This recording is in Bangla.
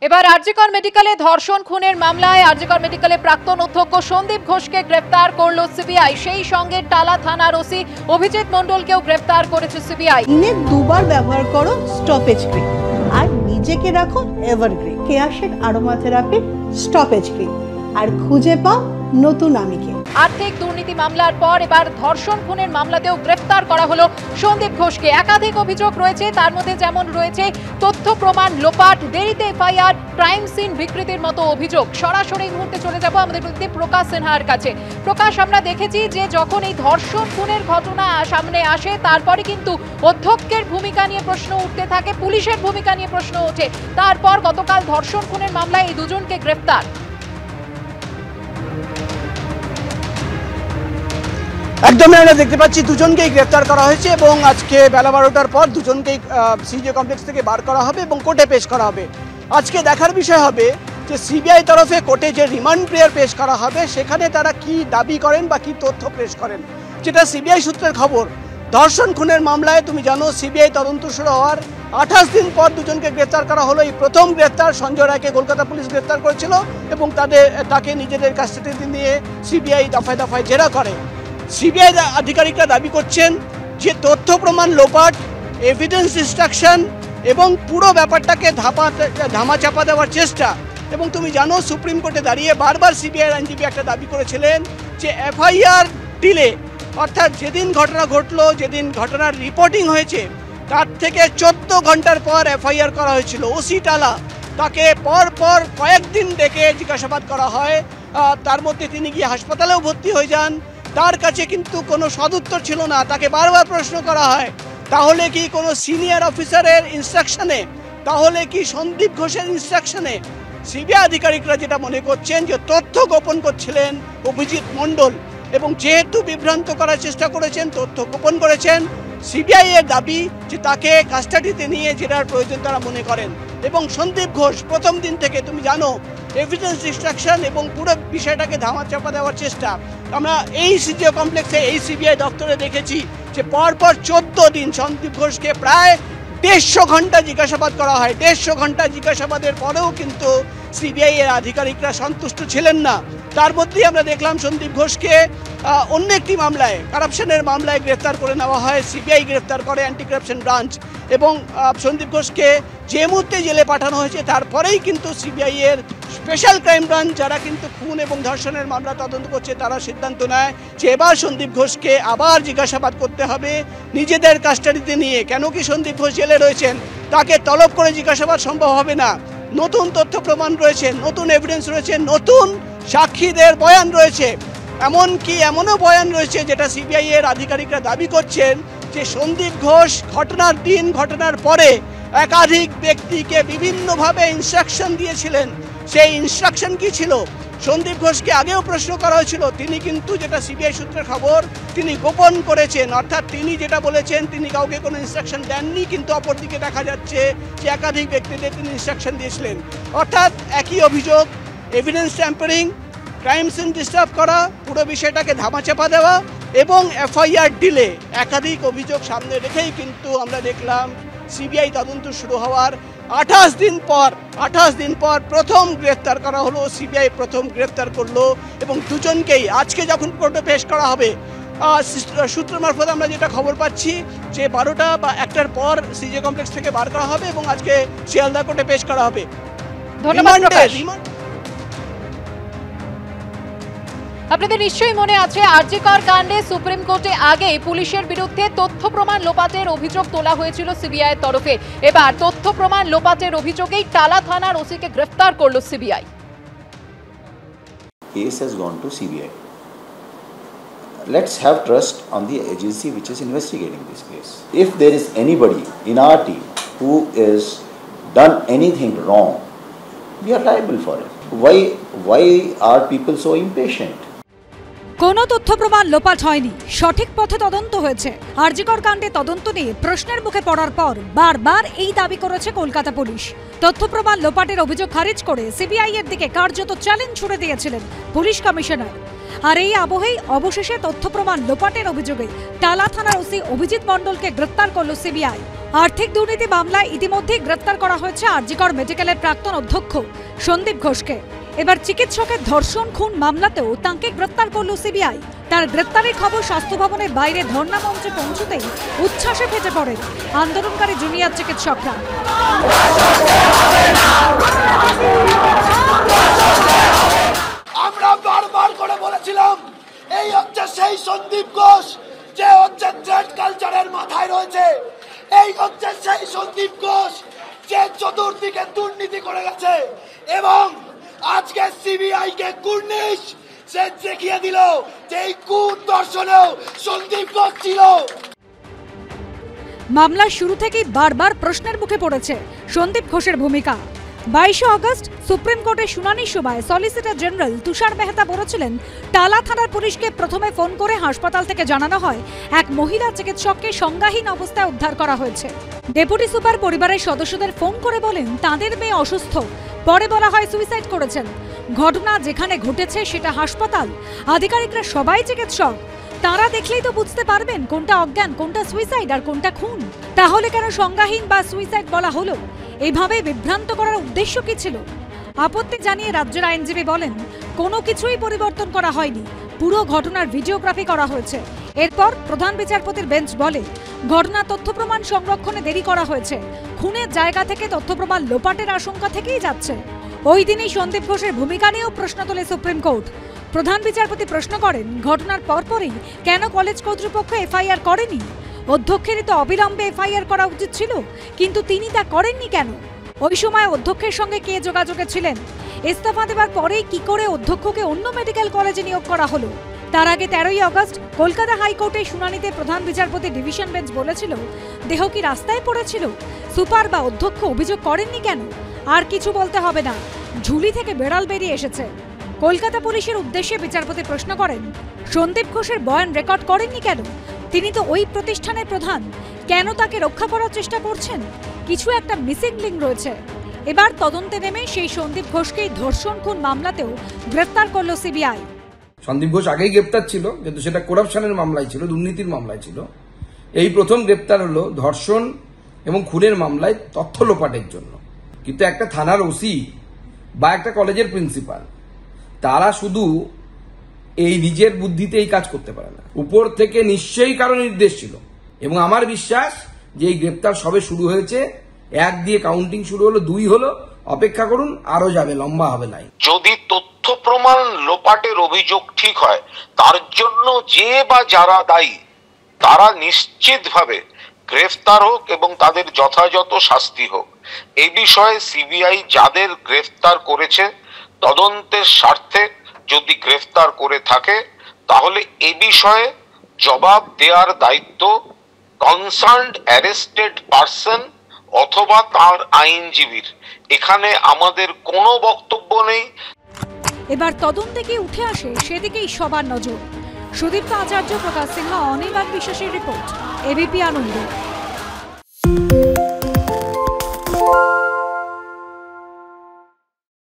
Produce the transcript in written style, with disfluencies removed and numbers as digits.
এবার আরজিকর মেডিকেলে ধর্ষণ খুনের মামলায় আরজিকর মেডিকেলে প্রাক্তন অধ্যক্ষ সন্দীপ ঘোষকে গ্রেফতার করল সিবিআই। সেই সঙ্গে টালা থানার ওসি অভিজিৎ মণ্ডলকেও গ্রেফতার করেছে সিবিআই। দিনে দুবার ব্যবহার করো স্টপেজ ক্রিম আর নিজেকে রাখো এভারগ্রিন কেয়াশেক আরোমা থেরাপি স্টপেজ ক্রিম আর খুঁজে পাও নতুন আমিকে। আর্থিক দুর্নীতি মামলার পর এবার ধর্ষণ খুনের মামলাতেও গ্রেফতার করা হলো সন্দীপ ঘোষকে। একাধিক অভিযোগ রয়েছে, তার মধ্যে যেমন রয়েছে তথ্য প্রমাণ লোপাট, দেরিতে এফআইআর, ক্রাইম সিন বিকৃতির মতো অভিযোগ। সরাসরি এই মুহূর্তে চলে যাব আমাদের প্রতিনিধি প্রকাশ সিনহার কাছে। প্রকাশ, আমরা দেখেছি যে যখন এই ধর্ষণ খুনের ঘটনা সামনে আসে তারপরে কিন্তু অধ্যক্ষের ভূমিকা নিয়ে প্রশ্ন উঠতে থাকে, পুলিশের ভূমিকা নিয়ে প্রশ্ন ওঠে। তারপর গতকাল ধর্ষণ খুনের মামলায় এই দুজনকে গ্রেফতার। একদমই আমরা দেখতে পাচ্ছি দুজনকেই গ্রেফতার করা হয়েছে এবং আজকে বেলা 12টার পর দুজনকেই সিজে কমপ্লেক্স থেকে বার করা হবে এবং কোর্টে পেশ করা হবে। আজকে দেখার বিষয় হবে যে সিবিআই তরফে কোর্টে যে রিমান্ড প্রেয়ার পেশ করা হবে সেখানে তারা কি দাবি করেন বা কি তথ্য পেশ করেন। যেটা সিবিআই সূত্রের খবর, ধর্ষণ খুনের মামলায় তুমি জানো সিবিআই তদন্ত শুরু হওয়ার 28 দিন পর দুজনকে গ্রেফতার করা হলো। এই প্রথম গ্রেফতার সঞ্জয় রায়কে কলকাতা পুলিশ গ্রেফতার করেছিল এবং তাকে নিজেদের কাস্টাডিতে নিয়ে সিবিআই দফায় দফায় জেরা করে। সিবিআই আধিকারিকরা দাবি করছেন যে তথ্য প্রমাণ লোপাট, এভিডেন্স ডিস্ট্রাকশন এবং পুরো ব্যাপারটাকে ধামাচাপা দেওয়ার চেষ্টা। এবং তুমি জানো সুপ্রিম কোর্টে দাঁড়িয়ে বারবার সিবিআই আইনজীবী একটা দাবি করেছিলেন যে এফআইআর ডিলে, অর্থাৎ যেদিন ঘটনা ঘটলো, যেদিন ঘটনার রিপোর্টিং হয়েছে তার থেকে 14 ঘন্টার পর এফআইআর করা হয়েছিল। ওসি টালা তাকে পর কয়েকদিন ডেকে জিজ্ঞাসাবাদ করা হয়, তার মধ্যে তিনি গিয়ে হাসপাতালেও ভর্তি হয়ে যান। তার কাছে কিন্তু কোনো সদুত্তর ছিল না, তাকে বারবার প্রশ্ন করা হয় তাহলে কি কোনো সিনিয়র অফিসারের ইনস্ট্রাকশনে, তাহলে কি সন্দীপ ঘোষের ইনস্ট্রাকশনে। সিবিআই আধিকারিকরা যেটা মনে করছেন যে তথ্য গোপন করছিলেন অভিজিৎ মণ্ডল এবং যেহেতু বিভ্রান্ত করার চেষ্টা করেছেন, তথ্য গোপন করেছেন, সিবিআই এর দাবি যে তাকে কাস্টাডিতে নিয়ে জেরার প্রয়োজন তারা মনে করেন। এবং সন্দীপ ঘোষ প্রথম দিন থেকে তুমি জানো এভিডেন্স ডিস্ট্রাকশন এবং পুরো বিষয়টাকে ধামাচাপা দেওয়ার চেষ্টা। আমরা এই সিজিও কমপ্লেক্সে এই সিবিআই দপ্তরে দেখেছি যে পরপর 14 দিন সন্দীপ ঘোষকে প্রায় 150 ঘন্টা জিজ্ঞাসাবাদ করা হয়। 150 ঘন্টা জিজ্ঞাসাবাদের পরেও কিন্তু সিবিআই এর আধিকারিকরা সন্তুষ্ট ছিলেন না। তার মধ্যেই আমরা দেখলাম সন্দীপ ঘোষকে অন্য একটি মামলায়, কারাপশনের মামলায় গ্রেফতার করে নেওয়া হয়। সিবিআই গ্রেফতার করে অ্যান্টি কারাপশন ব্রাঞ্চ এবং সন্দীপ ঘোষকে যে মুহূর্তে জেলে পাঠানো হয়েছে তারপরেই কিন্তু সিবিআই এর স্পেশাল ক্রাইম ব্রাঞ্চ, যারা কিন্তু খুন এবং ধর্ষণের মামলা তদন্ত করছে, তারা সিদ্ধান্ত নেয় যে এবার সন্দীপ ঘোষকে আবার জিজ্ঞাসাবাদ করতে হবে নিজেদের কাস্টাডিতে নিয়ে। কেন কি সন্দীপ ঘোষ জেলে রয়েছেন, তাকে তলব করে জিজ্ঞাসাবাদ সম্ভব হবে না। নতুন তথ্য প্রমাণ রয়েছে, নতুন এভিডেন্স রয়েছে, নতুন সাক্ষীদের বয়ান রয়েছে, এমনও বয়ান রয়েছে যেটা সিবিআই এর আধিকারিকরা দাবি করছেন যে সন্দীপ ঘোষ ঘটনার দিন, ঘটনার পরে একাধিক ব্যক্তিকে বিভিন্নভাবে ইনস্ট্রাকশন দিয়েছিলেন। সেই ইনস্ট্রাকশন কি ছিল সন্দীপ ঘোষকে আগেও প্রশ্ন করা হয়েছিল, তিনি কিন্তু যেটা সিবিআই সূত্রের খবর তিনি গোপন করেছেন, অর্থাৎ তিনি যেটা বলেছেন তিনি কাউকে কোনো ইনস্ট্রাকশন দেননি, কিন্তু অপরদিকে দেখা যাচ্ছে যে একাধিক ব্যক্তিদের তিনি ইনস্ট্রাকশন দিয়েছিলেন। অর্থাৎ একই অভিযোগ, evidence tampering, crime scene disturb করা, পুরো বিষয়টাকে ধামাচাপা দেওয়া এবং এফআইআর ডিলে, একাধিক অভিযোগ সামনে রেখেই কিন্তু আমরা দেখলাম সিবিআই তদন্ত শুরু হওয়ার 28 দিন পর প্রথম গ্রেফতার করা হলো। সিবিআই প্রথম গ্রেফতার করলো এবং দুজনকেই আজকে যখন কোর্টে পেশ করা হবে, সূত্র মারফত আমরা যেটা খবর পাচ্ছি যে 12টা বা 1টার পর সিজে কমপ্লেক্স থেকে বার করা হবে এবং আজকে শিয়ালদা কোর্টে পেশ করা হবে। ধন্যবাদ প্রকাশ। আপনাদের নিশ্চয়ই মনে আছে আরজিকর কাণ্ডে সুপ্রিম কোর্টে আগে পুলিশের বিরুদ্ধে তথ্য প্রমাণ লোপাটের অভিযোগ তোলা হয়েছিল সিবিআই এর তরফে। এবার তথ্য প্রমাণ লোপাটের অভিযোগেই টালা থানার ওসিকে গ্রেফতার করলো CBI. Case has gone to CBI. Let's have trust on the agency which is investigating this case. If there is anybody in our team who is done anything wrong, we are liable for it. Why are people so impatient? কোনো তথ্য প্রমাণ লোপাট হয়নি, সঠিক পথে তদন্ত হয়েছে। আরজিকর কাণ্ডে তদন্ত নিয়ে প্রশ্নের মুখে পড়ার পর বারবার এই দাবি করেছে কলকাতা পুলিশ। তথ্য প্রমাণ লোপাটের অভিযোগ খারিজ করে সিবিআই এর দিকে কার্যত চ্যালেঞ্জ ছুড়ে দিয়েছিলেন পুলিশ কমিশনার। আর এই আবহেই অবশেষে তথ্য প্রমাণ লোপাটের অভিযোগে টালা থানার ওসি অভিজিৎ মণ্ডলকে গ্রেফতার করল সিবিআই। আর্থিক দুর্নীতি মামলায় ইতিমধ্যেই গ্রেফতার করা হয়েছে আরজিকর মেডিকেলের প্রাক্তন অধ্যক্ষ সন্দীপ ঘোষকে। এবার চিকিৎসকের ধর্ষণ খুন মামলাতেও তাঁকে গ্রেফতার করল সিবিআই। তার গ্রেফতারের খবর স্বাস্থ্য ভবনের বাইরে ধর্ণা মঞ্চে পৌঁছতেই উচ্ছ্বাসে ফেটে পড়েন আন্দোলনকারী জুনিয়র চিকিৎসকরা। আমরা বারবার করে বলেছিলাম এই হচ্ছে সেই সন্দীপ ঘোষ যে হচ্ছে থ্রেড কালচারের মাথায় রয়েছে, এই হচ্ছে সেই সন্দীপ ঘোষ যে চতুর্দিকে দুর্নীতি করে গেছে এবং আজকে সিবিআই কে কুর্নিশ সে দেখিয়ে দিল যে এই কুদর্শনেও সন্দীপ ঘোষ ছিল। মামলার শুরু থেকেই বারবার প্রশ্নের মুখে পড়েছে সন্দীপ ঘোষের ভূমিকা। 22 আগস্ট সুপ্রিম কোর্টের শুনানির সময় সলিসিটর জেনারেল তুষার মেহতা বলেছিলেন, টালা থানার পুলিশকে প্রথমে ফোন করে হাসপাতাল থেকে জানানো হয় এক মহিলা চিকিৎসককে সংজ্ঞাহীন অবস্থায় উদ্ধার করা হয়েছে। ডেপুটি সুপার পরিবারের সদস্যদের ফোন করে বলেন তাদের মেয়ে অসুস্থ। পরে বলা হয় সুইসাইড করেছেন। ঘটনা যেখানে ঘটেছে সেটা হাসপাতাল, আধিকারিকরা সবাই চিকিৎসক, তারা দেখলেই তো বুঝতে পারবেন কোনটা অজ্ঞান, কোনটা সুইসাইড আর কোনটা খুন। তাহলে কেন সংজ্ঞাহীন বা সুইসাইড বলা হলো? এইভাবে বিভ্রান্ত করার উদ্দেশ্য কি ছিল? আপত্তি জানিয়ে রাজ্যের আইনজীবী বলেন, কোনো কিছুই পরিবর্তন করা হয়নি, পুরো ঘটনার ভিডিওগ্রাফি করা হয়েছে। এরপর প্রধান বিচারপতির বেঞ্চ বলে, ঘটনা তথ্য প্রমাণ সংরক্ষণে দেরি করা হয়েছে, খুনের জায়গা থেকে তথ্য প্রমাণ লোপাটের আশঙ্কা থেকেই যাচ্ছে। ওই দিনই সন্দীপ ঘোষের ভূমিকা নিয়েও প্রশ্ন তোলে সুপ্রিম কোর্ট। প্রধান বিচারপতি প্রশ্ন করেন, ঘটনার পরপরই কেন কলেজ কর্তৃপক্ষ এফআইআর করেনি? অধ্যক্ষেরই তো অবিলম্বে এফআইআর করা উচিত ছিল, কিন্তু তিনি তা করেননি কেন? ওই সময় অধ্যক্ষের সঙ্গে কে যোগাযোগে ছিলেন? ইস্তফা দেওয়ার পরেই কি করে অধ্যক্ষকে অন্য মেডিকেল কলেজে নিয়োগ করা হলো? তার আগে 13ই আগস্ট কলকাতা হাইকোর্টে শুনানিতে প্রধান বিচারপতি ডিভিশন বেঞ্চ বলেছিল, দেহ কি রাস্তায় পড়েছিল? সুপার বা অধ্যক্ষ অভিযোগ করেননি কেন? আর কিছু বলতে হবে না, ঝুলি থেকে বেড়াল বেরিয়ে এসেছে। কলকাতা পুলিশের উদ্দেশ্যে বিচারপতি প্রশ্ন করেন, সন্দীপ ঘোষের বয়ান রেকর্ড করেননি কেন? তিনি তো ওই প্রতিষ্ঠানের প্রধান, কেন তাকে রক্ষা করার চেষ্টা করছেন? কিছু একটা মিসিং লিঙ্ক রয়েছে। এবার তদন্তে নেমে সেই সন্দীপ ঘোষকেই ধর্ষণ খুন মামলাতেও গ্রেফতার করল সিবিআই। সন্দীপ ঘোষ আগেই গ্রেপ্তার ছিল, কিন্তু সেটা করাপশনের মামলায় ছিল, দুর্নীতির মামলায় ছিল। এই প্রথম গ্রেপ্তার হলো ধর্ষণ এবং খুনের মামলায় তথ্য লোপাটের জন্য। কিন্তু একটা থানার ওসি বা একটা কলেজের প্রিন্সিপাল তারা শুধু এই নিজের বুদ্ধিতে এই কাজ করতে পারে না, উপর থেকে নিশ্চয়ই কারো নির্দেশ ছিল। এবং আমার বিশ্বাস যে এই গ্রেপ্তার সবে শুরু হয়েছে, 1 দিয়ে কাউন্টিং শুরু হলো, 2 হলো, অপেক্ষা করুন, আরো যাবে, লম্বা হবে লাইন। যদি তথ্য প্রমাণ লোপাটের অভিযোগ ঠিক হয়, তার জন্য যে বা যারা দায়ী তারা নিশ্চিতভাবে গ্রেফতার হোক এবং তাদের যথাযথ শাস্তি হোক। এই বিষয়ে সিবিআই যাদের গ্রেফতার করেছে তদন্তের স্বার্থে যদি গ্রেফতার করে থাকে, তাহলে এ বিষয়ে জবাব দেওয়ার দায়িত্ব কনসার্নড অ্যারেস্টেড পারসন অথবা তার আইনজীবীর। এখানে আমাদের কোনো বক্তব্য নেই। এবার তদন্তে কি উঠে আসে সেদিকেই সবার নজর। সুদীপ্ত আচার্য, প্রকাশ সিংহ, অনির্বাণ বিশ্বাসের রিপোর্ট, এবিপি আনন্দ।